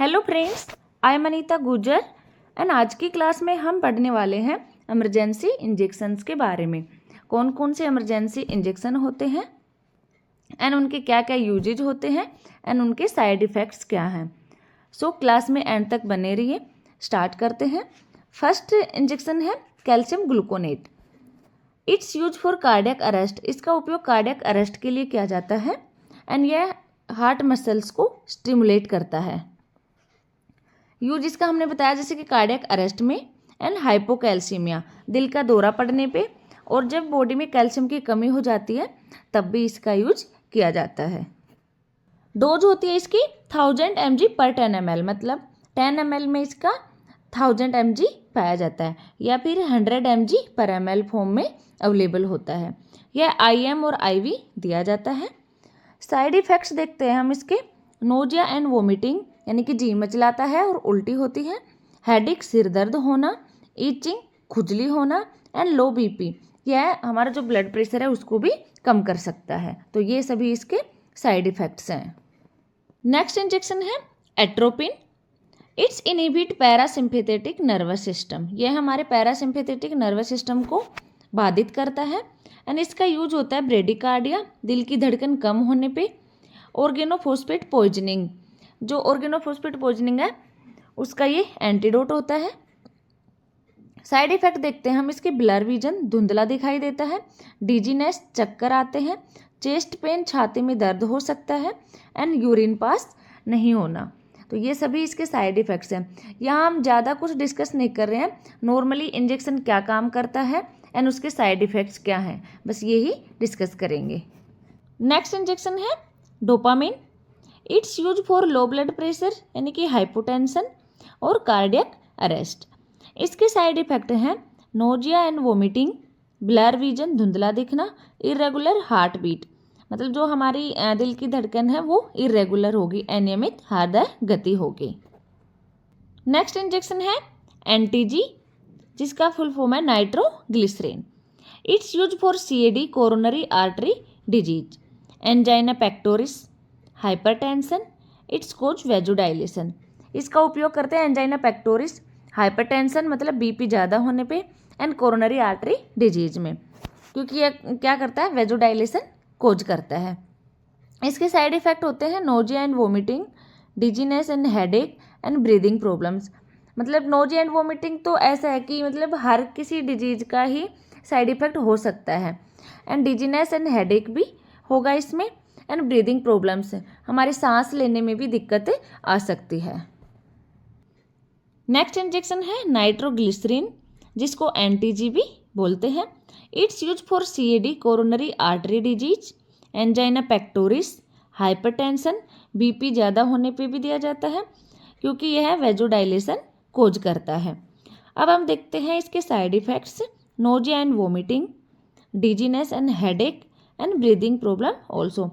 Hello friends, I am Anita गुजर and आज की क्लास में हम पढ़ने वाले हैं इमरजेंसी इंजेक्शंस के बारे में। कौन कौन से इमरजेंसी इंजेक्शन होते हैं एंड उनके क्या क्या यूजेज होते हैं एंड उनके साइड इफ़ेक्ट्स क्या हैं। सो क्लास में एंड तक बने रहिए। स्टार्ट करते हैं। फर्स्ट इंजेक्शन है calcium gluconate. It's use for cardiac arrest. इसका उपयोग कार्डियक अरेस्ट के लिए किया जाता है एंड यह हार्ट मसल्स को स्टिमुलेट करता है। यूज इसका हमने बताया जैसे कि कार्डियक अरेस्ट में एंड हाइपोकैल्सीमिया, दिल का दौरा पड़ने पे और जब बॉडी में कैल्शियम की कमी हो जाती है तब भी इसका यूज किया जाता है। डोज होती है इसकी 1000 mg पर 10 ml, मतलब 10 ml में इसका 1000 mg पाया जाता है या फिर 100 mg पर ml फॉर्म में अवेलेबल होता है। यह IM और IV दिया जाता है। साइड इफ़ेक्ट्स देखते हैं हम इसके। नोजिया एंड वोमिटिंग, यानी कि जी मचलाता है और उल्टी होती है। हेडेक, सिर दर्द होना। ईचिंग, खुजली होना एंड लो BP, यह हमारा जो ब्लड प्रेशर है उसको भी कम कर सकता है। तो ये सभी इसके साइड इफ़ेक्ट्स हैं। नेक्स्ट इंजेक्शन है atropine. It's inhibit parasympathetic nervous system. यह हमारे पैरासिम्पैथेटिक नर्वस सिस्टम को बाधित करता है एंड इसका यूज होता है ब्रेडिकार्डिया, दिल की धड़कन कम होने पे। ऑर्गेनोफॉस्फेट पॉइजनिंग, जो ऑर्गेनोफॉस्फेट पॉइजनिंग है उसका ये एंटीडोट होता है। साइड इफेक्ट देखते हैं हम इसके। ब्लर विजन, धुंधला दिखाई देता है। डिजीनेस, चक्कर आते हैं। चेस्ट पेन, छाती में दर्द हो सकता है एंड यूरिन पास नहीं होना। तो ये सभी इसके साइड इफ़ेक्ट्स हैं। यहाँ हम ज़्यादा कुछ डिस्कस नहीं कर रहे हैं। नॉर्मली इंजेक्शन क्या काम करता है एंड उसके साइड इफ़ेक्ट्स क्या हैं, बस यही डिस्कस करेंगे। नेक्स्ट इंजेक्शन है dopamine. It's use for low blood pressure, यानी कि हाइपोटेंशन और कार्डियक अरेस्ट। इसके साइड इफ़ेक्ट हैं nausea and vomiting, blur vision, धुंधला दिखना, इरेगुलर हार्ट बीट, मतलब जो हमारी दिल की धड़कन है वो इरेगुलर होगी, अनियमित हृदय गति होगी। नेक्स्ट इंजेक्शन है एंटीजी, जिसका फुल फॉर्म है nitroglycerin. It's use for CAD, coronary artery disease, angina pectoris, hypertension. It's cause vasodilation. इसका उपयोग करते हैं एंजाइना पेक्टोरिस, हाइपरटेंशन मतलब BP ज़्यादा होने पे एंड कोरोनरी आर्टरी डिजीज में, क्योंकि यह क्या करता है, वेजोडाइलेशन कोज करता है। इसके साइड इफ़ेक्ट होते हैं nausea and vomiting, dizziness and headache and breathing problems. मतलब नोजिया एंड वोमिटिंग तो ऐसा है कि मतलब हर किसी डिजीज का ही साइड इफ़ेक्ट हो सकता है एंड डिजीनेस एंड हेडेक भी होगा इसमें एंड ब्रीदिंग प्रॉब्लम्स, हमारी सांस लेने में भी दिक्कत आ सकती है। नेक्स्ट इंजेक्शन है नाइट्रोग्लिसरीन, जिसको एंटीजी भी बोलते हैं। It's use for CAD, coronary artery disease, angina pectoris, hypertension. BP ज़्यादा होने पे भी दिया जाता है क्योंकि यह वेजोडाइलेशन कोज करता है। अब हम देखते हैं इसके side effects. Nausea and vomiting, dizziness and headache and breathing problem also,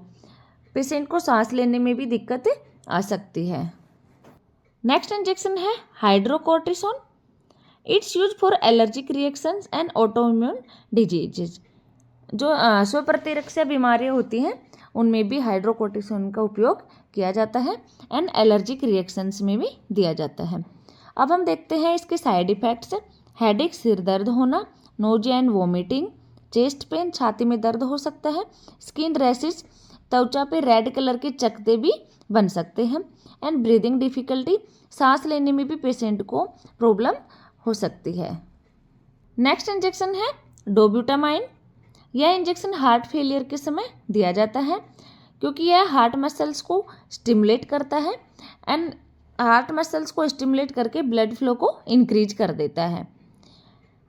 patient को सांस लेने में भी दिक्कत आ सकती है। नेक्स्ट इंजेक्शन है hydrocortisone. It's use for allergic reactions and autoimmune diseases. जो स्वप्रतिरक्षा बीमारियां होती हैं उनमें भी हाइड्रोकोर्टिसोन का उपयोग किया जाता है एंड एलर्जिक रिएक्शंस में भी दिया जाता है। अब हम देखते हैं इसके साइड इफ़ेक्ट्स। हेडेक, सिर दर्द होना, nausea and vomiting, chest pain, छाती में दर्द हो सकता है, स्किन रैशेज, त्वचा पे रेड कलर के चकत्ते भी बन सकते हैं एंड ब्रीदिंग डिफ़िकल्टी, सांस लेने में भी पेशेंट को प्रॉब्लम हो सकती है। नेक्स्ट इंजेक्शन है डोब्यूटामाइन। यह इंजेक्शन हार्ट फेलियर के समय दिया जाता है क्योंकि यह हार्ट मसल्स को स्टिमुलेट करता है एंड हार्ट मसल्स को स्टिमुलेट करके ब्लड फ्लो को इंक्रीज कर देता है।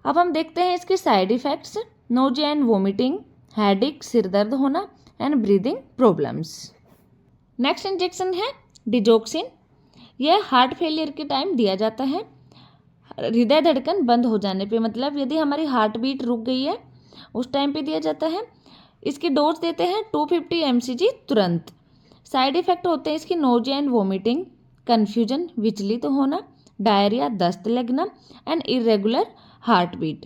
अब हम देखते हैं इसके side effects. Nausea and vomiting, headache, सिर दर्द होना and breathing problems. Next injection है डिजोक्सिन। यह हार्ट फेलियर के टाइम दिया जाता है, हृदय धड़कन बंद हो जाने पे, मतलब यदि हमारी हार्ट बीट रुक गई है उस टाइम पे दिया जाता है। इसकी डोज देते हैं 250 mcg तुरंत। साइड इफ़ेक्ट होते हैं इसकी नोजिया एंड वोमिटिंग, कन्फ्यूजन, विचलित होना, डायरिया, दस्त लगना and irregular heart beat.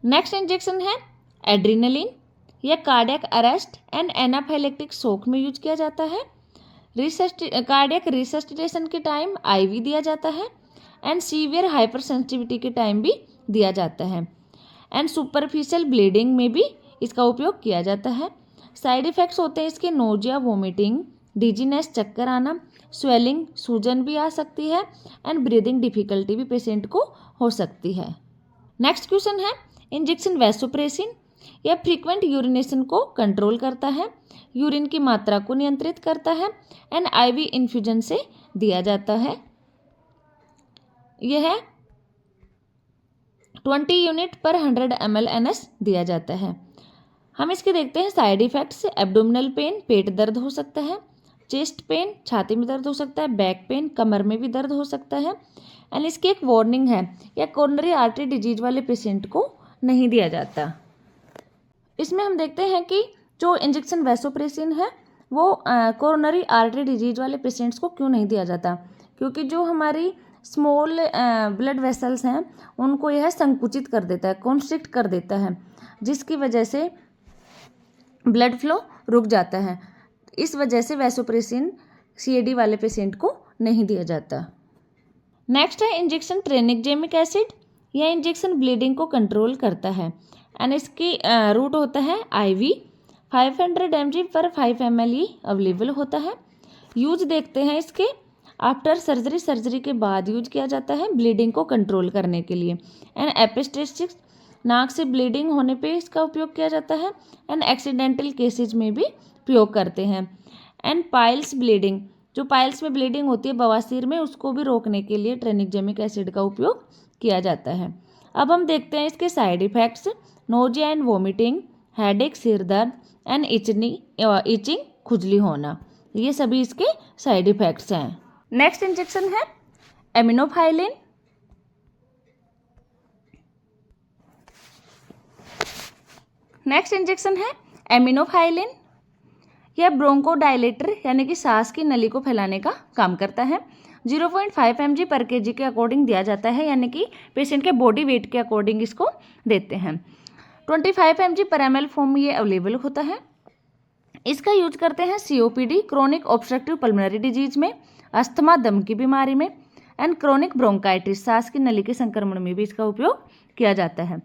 Next injection है एड्रीनलिन। यह cardiac arrest and anaphylactic shock में यूज किया जाता है। कार्डियक रिसस्टिटेशन के टाइम आईवी दिया जाता है एंड सीवियर हाइपर सेंसिटिविटी के टाइम भी दिया जाता है एंड सुपरफिशियल ब्लीडिंग में भी इसका उपयोग किया जाता है। साइड इफ़ेक्ट्स होते हैं इसके नोजिया, वोमिटिंग, डिजीनेस, चक्कर आना, स्वेलिंग, सूजन भी आ सकती है एंड ब्रीदिंग डिफिकल्टी भी पेशेंट को हो सकती है। नेक्स्ट क्वेश्चन है इंजेक्शन वैसोप्रेसिन। यह फ्रीक्वेंट यूरिनेशन को कंट्रोल करता है, यूरिन की मात्रा को नियंत्रित करता है एंड आईवी इन्फ्यूजन से दिया जाता है। यह 20 यूनिट पर 100 ml NS दिया जाता है। हम इसके देखते हैं साइड इफ़ेक्ट्स। एब्डोमिनल पेन, पेट दर्द हो सकता है, चेस्ट पेन, छाती में दर्द हो सकता है, बैक पेन, कमर में भी दर्द हो सकता है एंड इसकी एक वार्निंग है, यह कोरोनरी आर्टरी डिजीज वाले पेशेंट को नहीं दिया जाता। इसमें हम देखते हैं कि जो इंजेक्शन वैसोप्रेसिन है वो कोरोनरी आर्टरी डिजीज वाले पेशेंट्स को क्यों नहीं दिया जाता, क्योंकि जो हमारी स्मॉल ब्लड वेसल्स हैं उनको यह संकुचित कर देता है, कॉन्स्ट्रिक्ट कर देता है, जिसकी वजह से ब्लड फ्लो रुक जाता है। इस वजह से वैसोप्रेसिन CAD वाले पेशेंट को नहीं दिया जाता। नेक्स्ट है इंजेक्शन ट्रेनिक्जेमिक एसिड। यह इंजेक्शन ब्लीडिंग को कंट्रोल करता है एंड इसकी रूट होता है IV। 500 mg पर 5 ml अवेलेबल होता है। यूज देखते हैं इसके आफ्टर सर्जरी के बाद यूज किया जाता है ब्लीडिंग को कंट्रोल करने के लिए एंड एपिस्टेटिक्स, नाक से ब्लीडिंग होने पे इसका उपयोग किया जाता है एंड एक्सीडेंटल केसेज में भी प्रयोग करते हैं एंड पाइल्स ब्लीडिंग, जो पाइल्स में ब्लीडिंग होती है बवासीर में, उसको भी रोकने के लिए ट्रेनिक्जेमिक एसिड का उपयोग किया जाता है। अब हम देखते हैं इसके side effects. Nausea and vomiting, headache, सिर दर्द एंड इचिंग, खुजली होना, ये सभी इसके साइड इफ़ेक्ट्स हैं। नेक्स्ट इंजेक्शन है एमिनोफाइलिन। नेक्स्ट इंजेक्शन है एमिनोफाइलिन। यह ब्रोंकोडायलेटर यानी कि सांस की नली को फैलाने का काम करता है। 0.5 mg पर kg के अकॉर्डिंग दिया जाता है, यानी कि पेशेंट के बॉडी वेट के अकॉर्डिंग इसको देते हैं। 25 mg पर ml फॉर्म में ये अवेलेबल होता है। इसका यूज करते हैं COPD, chronic obstructive pulmonary disease में, अस्थमा, दम की बीमारी में एंड क्रोनिक ब्रोंकाइटिस, सांस की नली के संक्रमण में भी इसका उपयोग किया जाता है।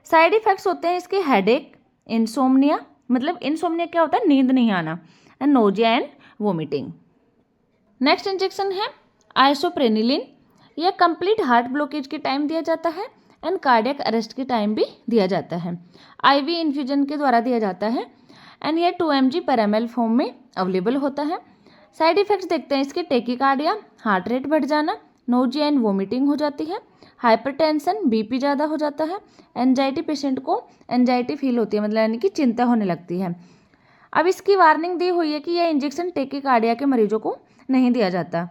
साइड इफ़ेक्ट्स होते हैं इसके हेडेक, इंसोम्निया, मतलब इंसोम्निया क्या होता है, नींद नहीं आना, and nausea and vomiting. Next injection है आइसोप्रेनिलिन। यह कंप्लीट हार्ट ब्लॉकेज के टाइम दिया जाता है एंड कार्डियक अरेस्ट के टाइम भी दिया जाता है। IV इन्फ्यूजन के द्वारा दिया जाता है एंड यह 2 mg पर ml फॉर्म में अवेलेबल होता है। साइड इफ़ेक्ट्स देखते हैं इसके टेकिकार्डिया, हार्ट रेट बढ़ जाना, नोजिया एंड वोमिटिंग हो जाती है, हाइपरटेंशन, BP ज़्यादा हो जाता है, एंजाइटी, पेशेंट को एंजाइटी फील होती है, मतलब यानी कि चिंता होने लगती है। अब इसकी वार्निंग दी हुई है कि यह इंजेक्शन टेकिकार्डिया के मरीजों को नहीं दिया जाता।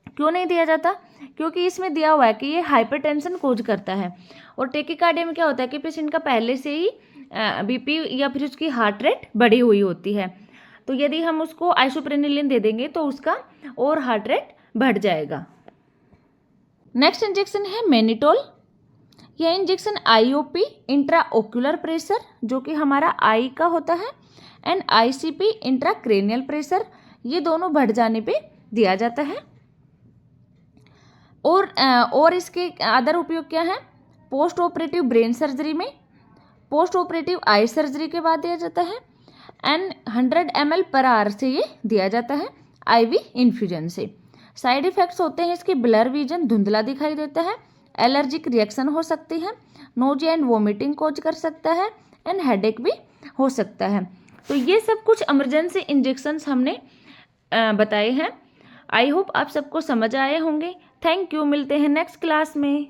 क्यों नहीं दिया जाता? क्योंकि इसमें दिया हुआ है कि ये हाइपरटेंशन कोज करता है और टेकिकार्डिया में क्या होता है कि पेशेंट का पहले से ही BP या फिर उसकी हार्ट रेट बढ़ी हुई होती है, तो यदि हम उसको आइसोप्रेनिलिन दे देंगे तो उसका और हार्ट रेट बढ़ जाएगा। नेक्स्ट इंजेक्शन है मेनिटोल। यह इंजेक्शन IOP, इंट्राओक्यूलर प्रेशर, जो कि हमारा आई का होता है, एंड ICP, इंट्राक्रेनियल प्रेशर, ये दोनों बढ़ जाने पे दिया जाता है। और इसके अदर उपयोग क्या है? पोस्ट ऑपरेटिव ब्रेन सर्जरी में, पोस्ट ऑपरेटिव आई सर्जरी के बाद दिया जाता है एंड 100 ml पर आवर से ये दिया जाता है IV इन्फ्यूजन से। साइड इफ़ेक्ट्स होते हैं इसके ब्लर विजन, धुंधला दिखाई देता है, एलर्जिक रिएक्शन हो सकती है, नोजिया एंड वोमिटिंग कोज कर सकता है एंड हेडेक भी हो सकता है। तो ये सब कुछ इमरजेंसी इंजेक्शंस हमने बताए हैं। आई होप आप सबको समझ आए होंगे। थैंक यू, मिलते हैं नेक्स्ट क्लास में।